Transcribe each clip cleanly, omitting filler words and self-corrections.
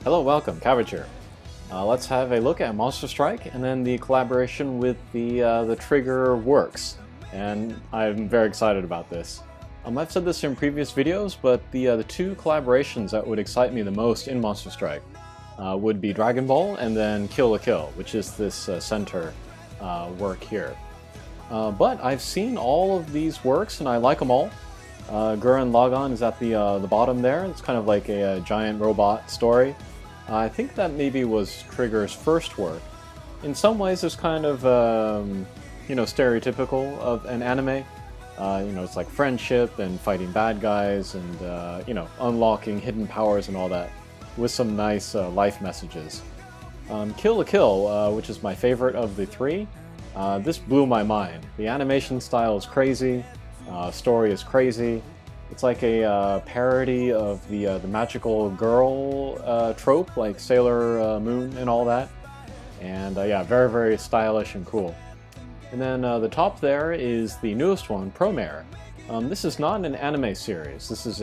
Hello, welcome, Cabbage here. Let's have a look at Monster Strike and then the collaboration with the Trigger Works. And I'm very excited about this. I've said this in previous videos, but the two collaborations that would excite me the most in Monster Strike would be Dragon Ball and then Kill la Kill, which is this center work here. But I've seen all of these works and I like them all. Gurren Lagann is at the bottom there. It's kind of like a giant robot story. I think that maybe was Trigger's first work. In some ways it's kind of, stereotypical of an anime. It's like friendship and fighting bad guys and, unlocking hidden powers and all that, with some nice life messages. Kill la Kill, which is my favorite of the three, this blew my mind. The animation style is crazy, story is crazy. It's like a parody of the magical girl trope, like Sailor Moon and all that. And yeah, very, very stylish and cool. And then the top there is the newest one, Promare. This is not an anime series. This is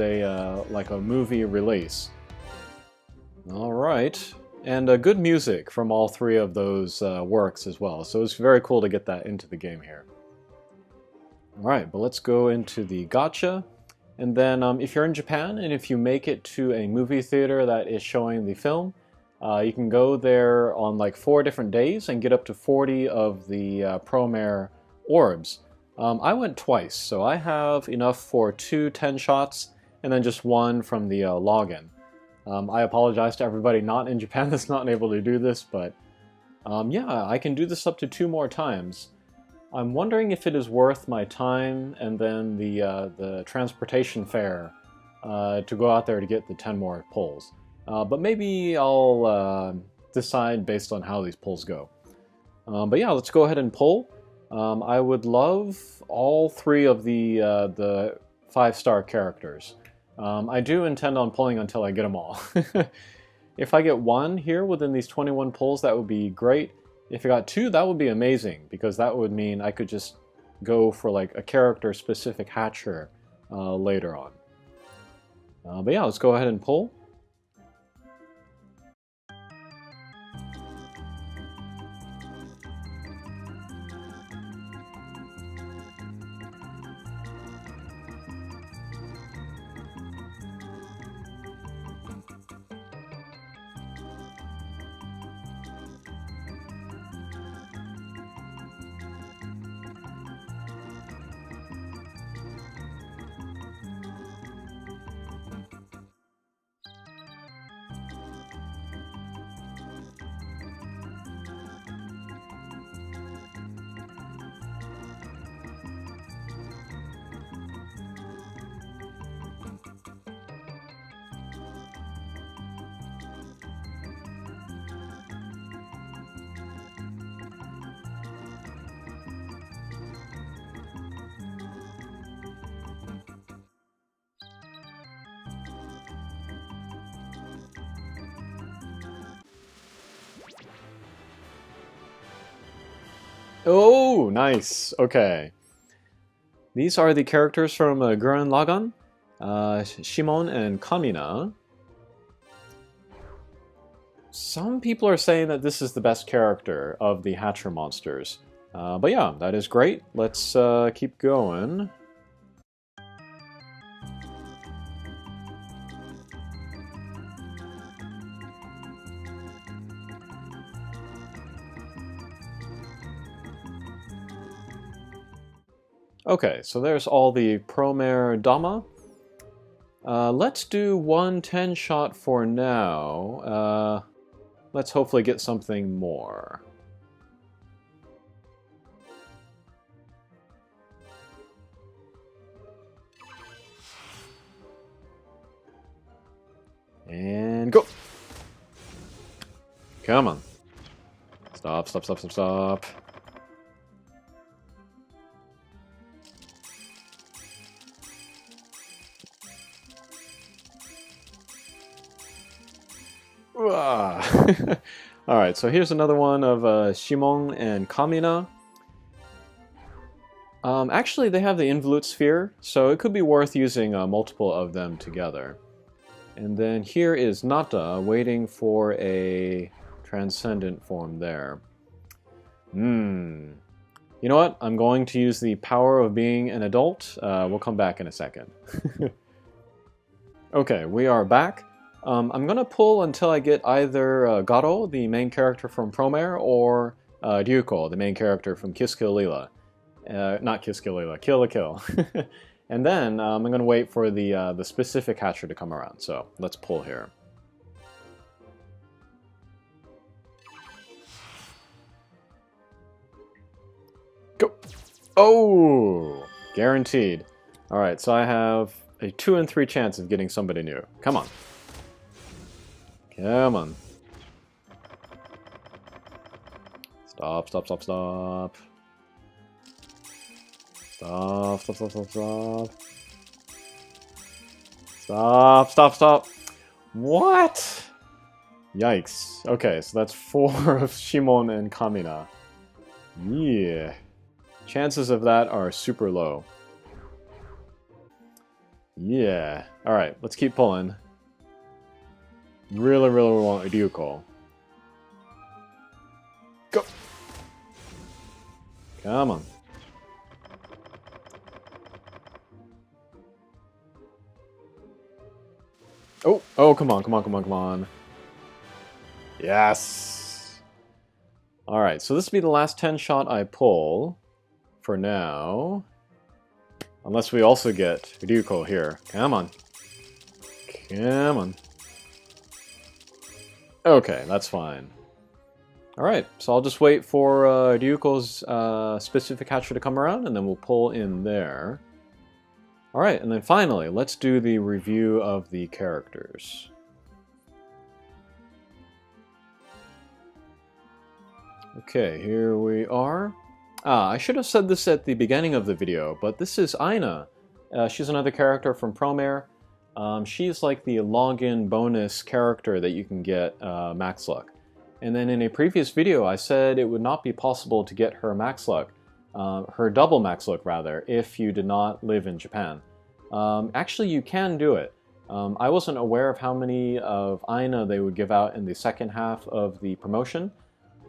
like a movie release. All right, and good music from all three of those works as well. So it's very cool to get that into the game here. All right, but let's go into the gacha. And then if you're in Japan and if you make it to a movie theater that is showing the film, you can go there on like 4 different days and get up to 40 of the Promare orbs. I went twice, so I have enough for 2 10 shots and then just 1 from the login. I apologize to everybody not in Japan that's not able to do this, but yeah, I can do this up to 2 more times. I'm wondering if it is worth my time and then the transportation fare to go out there to get the 10 more pulls. But maybe I'll decide based on how these pulls go. But yeah, let's go ahead and pull. I would love all 3 of the 5-star characters. I do intend on pulling until I get them all. If I get 1 here within these 21 pulls, that would be great. If I got 2, that would be amazing, because that would mean I could just go for like a character-specific hatcher later on. But yeah, let's go ahead and pull. Oh, nice. Okay. These are the characters from Gurren Lagann, Shimon and Kamina. Some people are saying that this is the best character of the Hatcher monsters. But yeah, that is great. Let's keep going. Okay, so there's all the Promare Dama. Let's do 1 10 shot for now. Let's hopefully get something more. And go! Come on. Stop, stop, stop, stop, stop. Alright, so here's another one of Shimon and Kamina. Actually, they have the Involute Sphere, so it could be worth using multiple of them together. And then here is Nata, waiting for a Transcendent form there. You know what? I'm going to use the power of being an adult. We'll come back in a second. Okay, we are back. I'm gonna pull until I get either Garo, the main character from Promare, or Yuko, the main character from Kiss Kill Lila. Not Kiss Kill Lila, Kill la Kill. And then I'm gonna wait for the specific hatcher to come around. So let's pull here. Go! Oh! Guaranteed. Alright, so I have a 2 in 3 chance of getting somebody new. Come on. Come on. Stop, stop, stop, stop. Stop, stop, stop, stop, stop. Stop, stop, stop. What? Yikes. Okay, so that's 4 of Shimon and Kamina. Yeah. Chances of that are super low. Yeah. Alright, let's keep pulling. Really, really want a Yuko. Go! Come on. Oh, come on, come on, come on, come on. Yes! Alright, so this will be the last 10 shot I pull. For now. Unless we also get Yuko here. Come on. Come on. Okay, that's fine. Alright, so I'll just wait for Ryuko's specific hatcher to come around, and then we'll pull in there. Alright, and then finally, let's do the review of the characters. Okay, here we are. I should have said this at the beginning of the video, but this is Aina. She's another character from Promare. She's like the login bonus character that you can get max luck. And then in a previous video I said it would not be possible to get her max luck, her double max luck rather, if you did not live in Japan. Actually you can do it. I wasn't aware of how many of Aina they would give out in the second half of the promotion.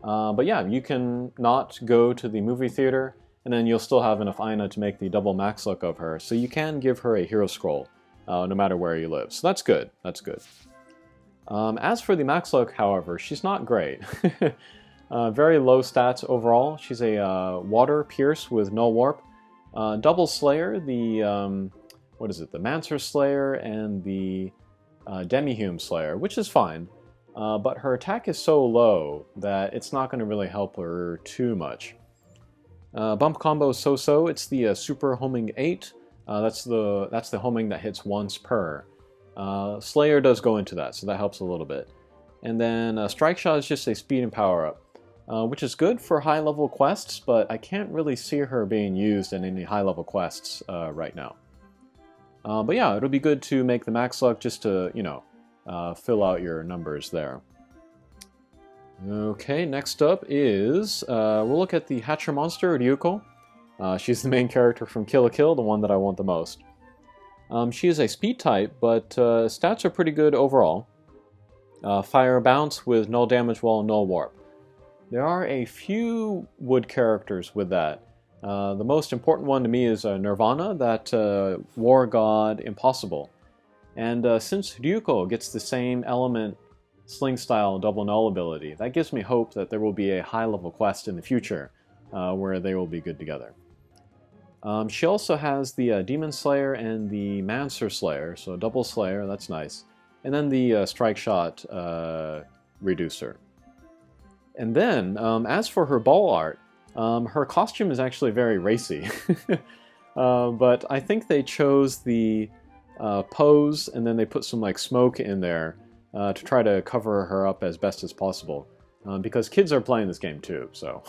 But yeah, you can not go to the movie theater, and then you'll still have enough Aina to make the double max luck of her. So you can give her a hero scroll, no matter where you live. So that's good. That's good. As for the max luck, however, she's not great. Very low stats overall. She's a water pierce with null warp, double slayer, the what is it? The Mancer Slayer and the Demi-Hume Slayer, which is fine. But her attack is so low that it's not going to really help her too much. Bump combo is so-so. It's the Super Homing 8. That's the homing that hits once per. Slayer does go into that, so that helps a little bit. And then Strike Shot is just a speed and power up, which is good for high-level quests, but I can't really see her being used in any high-level quests right now. But yeah, it'll be good to make the max luck just to, you know, fill out your numbers there. Okay, next up is, we'll look at the Hatcher Monster, Yuko. She's the main character from Kill la Kill, the one that I want the most. She is a speed type, but stats are pretty good overall. Fire Bounce with null damage wall, null warp. There are a few wood characters with that. The most important one to me is Nirvana, that war god impossible. And since Yuko gets the same element sling style double null ability, that gives me hope that there will be a high level quest in the future where they will be good together. She also has the Demon Slayer and the Mancer Slayer, so double Slayer, that's nice. And then the Strike Shot Reducer. And then, as for her ball art, her costume is actually very racy. But I think they chose the pose, and then they put some like smoke in there to try to cover her up as best as possible. Because kids are playing this game too, so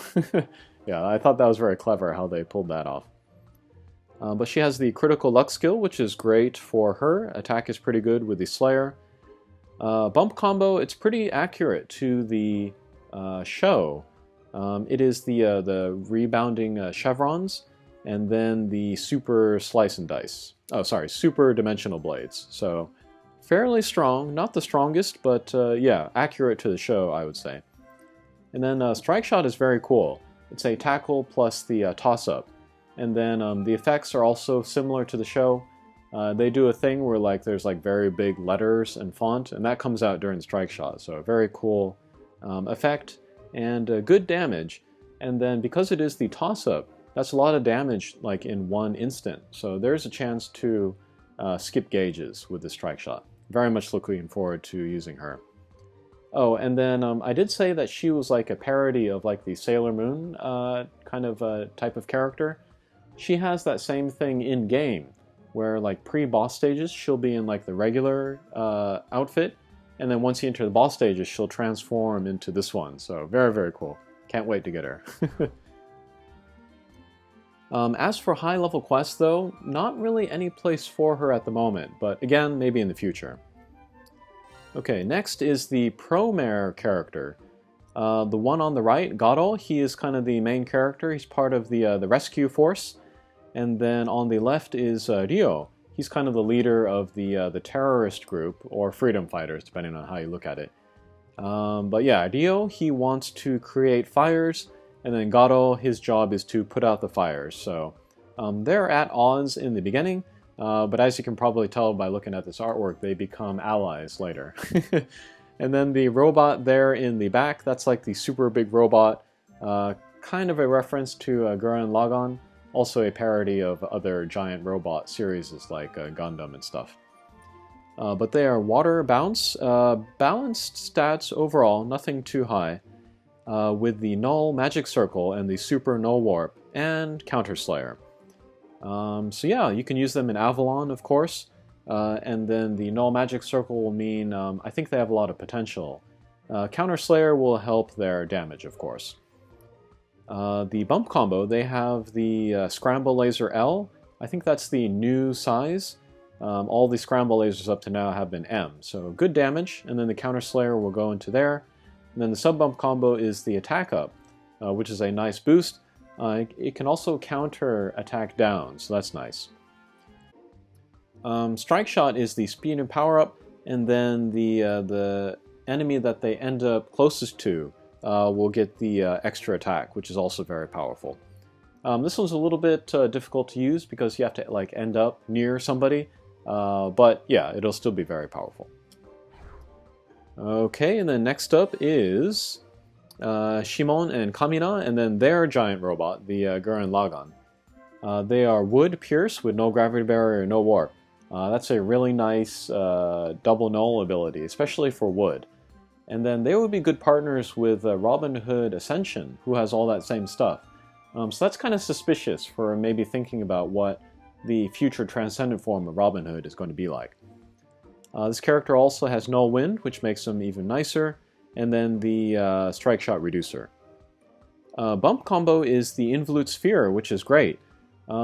yeah, I thought that was very clever how they pulled that off. But she has the critical luck skill, which is great for her. Attack is pretty good with the Slayer. Bump combo, it's pretty accurate to the show. It is the rebounding chevrons, and then the super slice and dice. Oh, sorry, super dimensional blades. So fairly strong, not the strongest, but yeah, accurate to the show, I would say. And then Strike Shot is very cool. It's a tackle plus the toss-up. And then the effects are also similar to the show. They do a thing where like there's like very big letters and font, and that comes out during Strike Shot. So a very cool effect and good damage. And then because it is the toss-up, that's a lot of damage like in one instant. So there's a chance to skip gauges with the Strike Shot. Very much looking forward to using her. Oh, and then I did say that she was like a parody of like the Sailor Moon kind of type of character. She has that same thing in game, where like pre-boss stages she'll be in like the regular outfit, and then once you enter the boss stages she'll transform into this one. So very, very cool. Can't wait to get her. As for high-level quests though, not really any place for her at the moment, but again, maybe in the future. Okay, next is the Promare character. The one on the right, Gacha, he is kind of the main character. He's part of the rescue force. And then on the left is Ryo. He's kind of the leader of the terrorist group, or freedom fighters, depending on how you look at it. But yeah, Ryo, he wants to create fires, and then Gacha, his job is to put out the fires. So they're at odds in the beginning, but as you can probably tell by looking at this artwork, they become allies later. And then the robot there in the back, that's like the super big robot, kind of a reference to Gurren Lagann. Also a parody of other giant robot series like Gundam and stuff. But they are water bounce, balanced stats overall, nothing too high, with the null magic circle and the super null warp and counter slayer. So yeah, you can use them in Avalon, of course, and then the null magic circle will mean I think they have a lot of potential. Counter slayer will help their damage, of course. The bump combo, they have the Scramble Laser L. I think that's the new size. All the Scramble Lasers up to now have been M, so good damage, and then the Counter Slayer will go into there. And then the sub bump combo is the Attack Up, which is a nice boost. It can also counter attack down, so that's nice. Strike Shot is the speed and power up, and then the enemy that they end up closest to will get the extra attack, which is also very powerful. This one's a little bit difficult to use because you have to like end up near somebody, but yeah, it'll still be very powerful. Okay, and then next up is Shimon and Kamina, and then their giant robot, the Gurren Lagann. They are wood pierce with no gravity barrier, no warp. That's a really nice double null ability, especially for wood. And then they would be good partners with Robin Hood Ascension, who has all that same stuff. So that's kind of suspicious for maybe thinking about what the future transcendent form of Robin Hood is going to be like. This character also has Null Wind, which makes him even nicer, and then the Strike Shot Reducer. Bump combo is the Involute Sphere, which is great,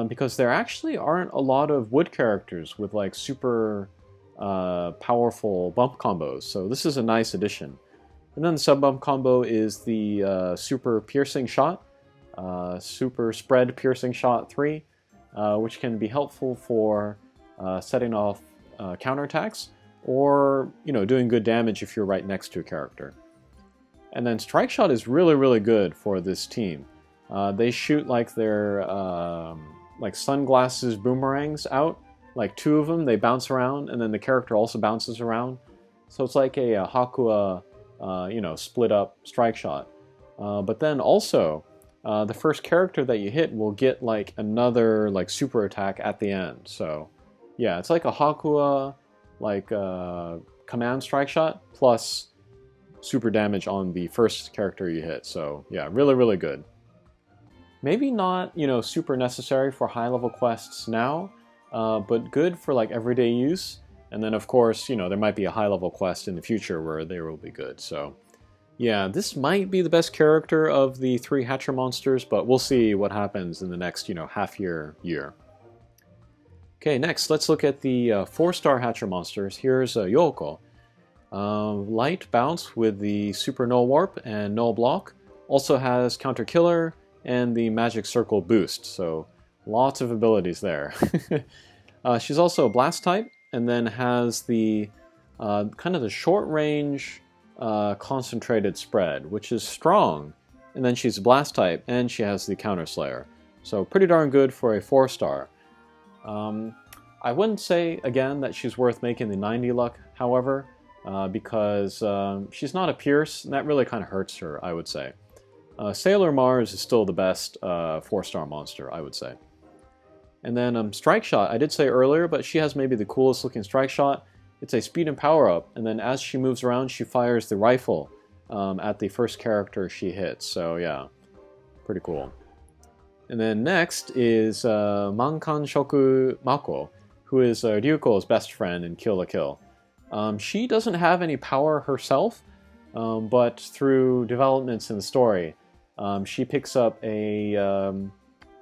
because there actually aren't a lot of wood characters with like super powerful bump combos, so this is a nice addition. And then the sub bump combo is the Super Piercing Shot, Super Spread Piercing Shot 3, which can be helpful for setting off counterattacks, or doing good damage if you're right next to a character. And then Strike Shot is really, really good for this team. They shoot like their like sunglasses boomerangs out, like 2 of them. They bounce around, and then the character also bounces around. So it's like a Hakua, split up Strike Shot. But then also, the first character that you hit will get like another like super attack at the end. So yeah, it's like a Hakua, like command Strike Shot plus super damage on the first character you hit. So yeah, really, really good. Maybe not, super necessary for high-level quests now, but good for like everyday use. And then of course, there might be a high-level quest in the future where they will be good. So yeah, this might be the best character of the 3 Hatcher monsters, but we'll see what happens in the next, half year. Okay, next let's look at the 4-star Hatcher monsters. Here's Yuko. Light bounce with the super null warp and null block. Also has counter killer and the magic circle boost, so lots of abilities there. She's also a blast type, and then has the kind of the short range concentrated spread, which is strong. And then she's a blast type, and she has the counter slayer, so pretty darn good for a 4-star. I wouldn't say again that she's worth making the 90 luck, however, because she's not a Pierce, and that really kind of hurts her, I would say. Sailor Mars is still the best 4-star monster, I would say. And then Strike Shot, I did say earlier, but she has maybe the coolest looking Strike Shot. It's a speed and power up, and then as she moves around, she fires the rifle at the first character she hits. So yeah, pretty cool. And then next is Mankan Shoku Ma Kuo, who is Ryuko's best friend in Kill la Kill. She doesn't have any power herself, but through developments in the story, she picks up a,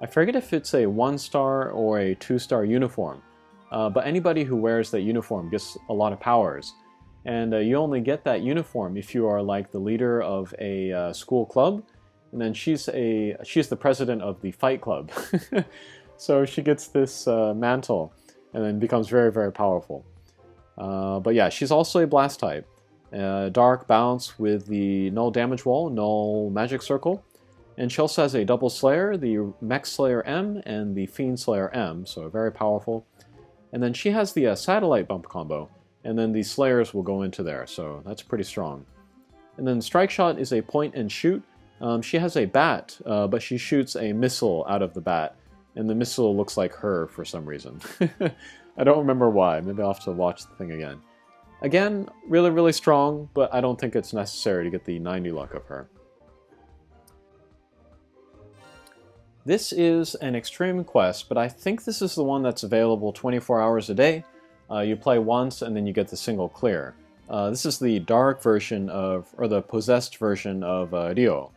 I forget if it's a 1-star or a 2-star uniform, but anybody who wears that uniform gets a lot of powers. And you only get that uniform if you are like the leader of a school club, and then she's the president of the fight club. So she gets this mantle, and then becomes very, very powerful. But yeah, she's also a blast type. Dark bounce with the null damage wall, null magic circle. And she also has a double slayer, the Mech Slayer M and the Fiend Slayer M, so very powerful. And then she has the satellite bump combo, and then the slayers will go into there, so that's pretty strong. And then Strike Shot is a point and shoot. She has a bat, but she shoots a missile out of the bat, and the missile looks like her for some reason. I don't remember why, maybe I'll have to watch the thing again. Again, really, really strong, but I don't think it's necessary to get the 90 luck of her. This is an extreme quest, but I think this is the one that's available 24 hours a day. You play once and then you get the single clear. This is the dark version of, or the possessed version of Ryo,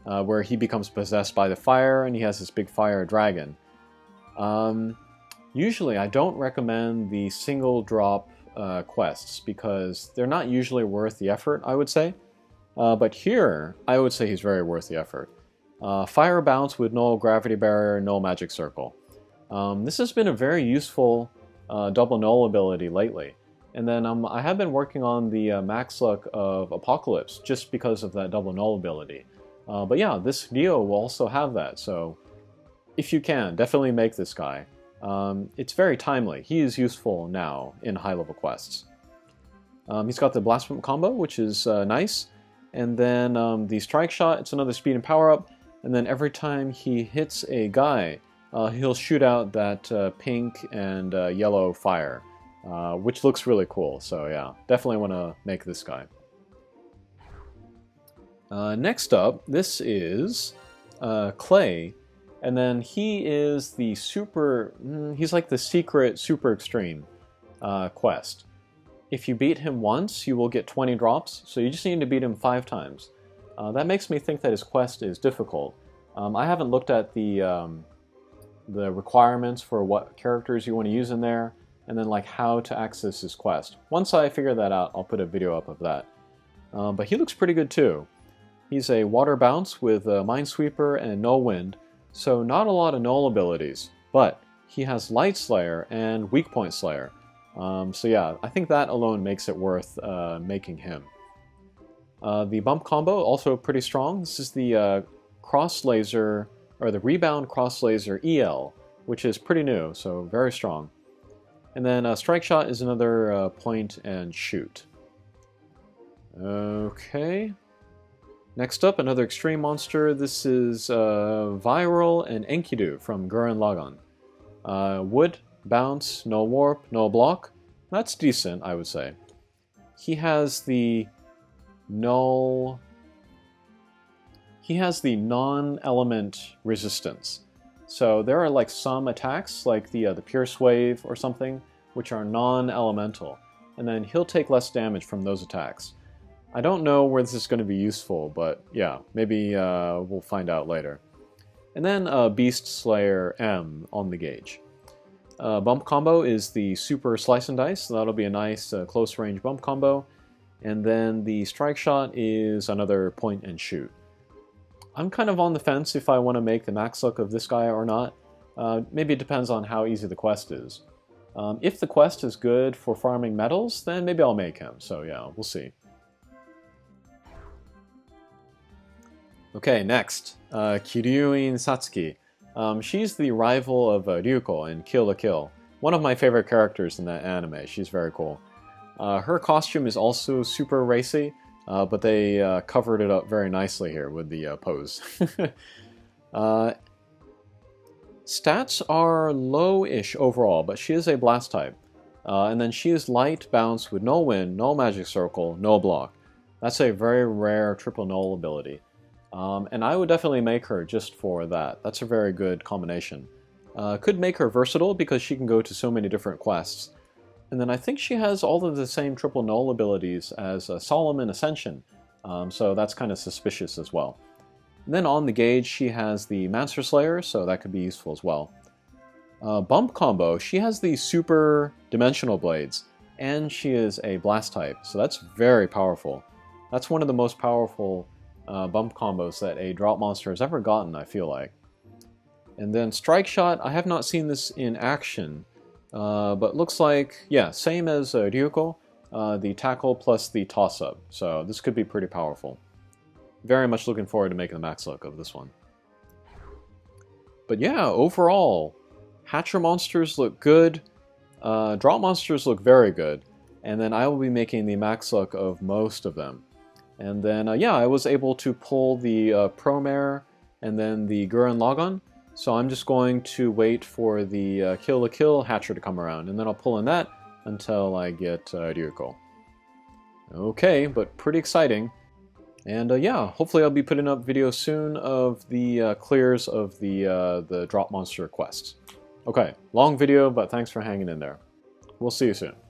where he becomes possessed by the fire and he has this big fire dragon. Usually I don't recommend the single drop quests because they're not usually worth the effort, I would say. But here, I would say he's very worth the effort. Fire bounce with null gravity barrier, null magic circle. This has been a very useful double null ability lately. And then I have been working on the max luck of Apocalypse just because of that double null ability. But yeah, this Ryo will also have that, so if you can, definitely make this guy. It's very timely. He is useful now in high-level quests. He's got the Blast Pump combo, which is nice. And then the Strike Shot, it's another speed and power-up. And then every time he hits a guy, he'll shoot out that pink and yellow fire, which looks really cool. So yeah, definitely want to make this guy. Next up, this is Clay. And then he is the he's like the secret super extreme quest. If you beat him once, you will get 20 drops, so you just need to beat him 5 times. That makes me think that his quest is difficult. I haven't looked at the requirements for what characters you want to use in there, and then like how to access his quest. Once I figure that out, I'll put a video up of that. But he looks pretty good too. He's a water bounce with Minesweeper and Null Wind, so not a lot of null abilities, but he has Light Slayer and Weak Point Slayer. So yeah, I think that alone makes it worth making him. The bump combo, also pretty strong. This is the cross laser, or the rebound cross laser EL, which is pretty new, so very strong. And then Strike Shot is another point and shoot. Okay. Next up, another extreme monster. This is Viral and Enkidu from Gurren Lagann. Wood, bounce, no warp, no block. That's decent, I would say. He has the null... He has the non-element resistance. So there are like some attacks, like the Pierce Wave or something, which are non-elemental. And then he'll take less damage from those attacks. I don't know where this is going to be useful, but yeah, maybe we'll find out later. And then Beast Slayer M on the gauge. Bump combo is the Super Slice and Dice, so that'll be a nice close range bump combo. And then the strike shot is another point and shoot. I'm kind of on the fence if I want to make the max luck of this guy or not. Maybe it depends on how easy the quest is. If the quest is good for farming metals, then maybe I'll make him. So yeah, we'll see. Okay, next, Kiryuin Satsuki. She's the rival of Yuko in Kill la Kill. One of my favorite characters in that anime. She's very cool. Her costume is also super racy, but they covered it up very nicely here with the pose. Stats are low-ish overall, but she is a blast type. And then she is light bounce with no wind, no magic circle, no block. That's a very rare triple null ability. And I would definitely make her just for that. That's a very good combination. Could make her versatile because she can go to so many different quests. And then I think she has all of the same triple null abilities as Solomon Ascension, so that's kind of suspicious as well. And then on the gauge she has the Mancer Slayer, so that could be useful as well. Bump combo, she has the super dimensional blades, and she is a blast type, so that's very powerful. That's one of the most powerful bump combos that a drop monster has ever gotten, I feel like. And then strike shot, I have not seen this in action, but looks like, yeah, same as Ryuko, the tackle plus the toss-up, so this could be pretty powerful. Very much looking forward to making the max luck of this one. But yeah, overall, Hatcher monsters look good, drop monsters look very good, and then I will be making the max luck of most of them. And then, yeah, I was able to pull the Promare and then the Gurren Lagann, so I'm just going to wait for the Kill la Kill Hatcher to come around, and then I'll pull in that until I get Ryuko. Okay, but pretty exciting. And yeah, hopefully I'll be putting up videos soon of the clears of the drop monster quests. Okay, long video, but thanks for hanging in there. We'll see you soon.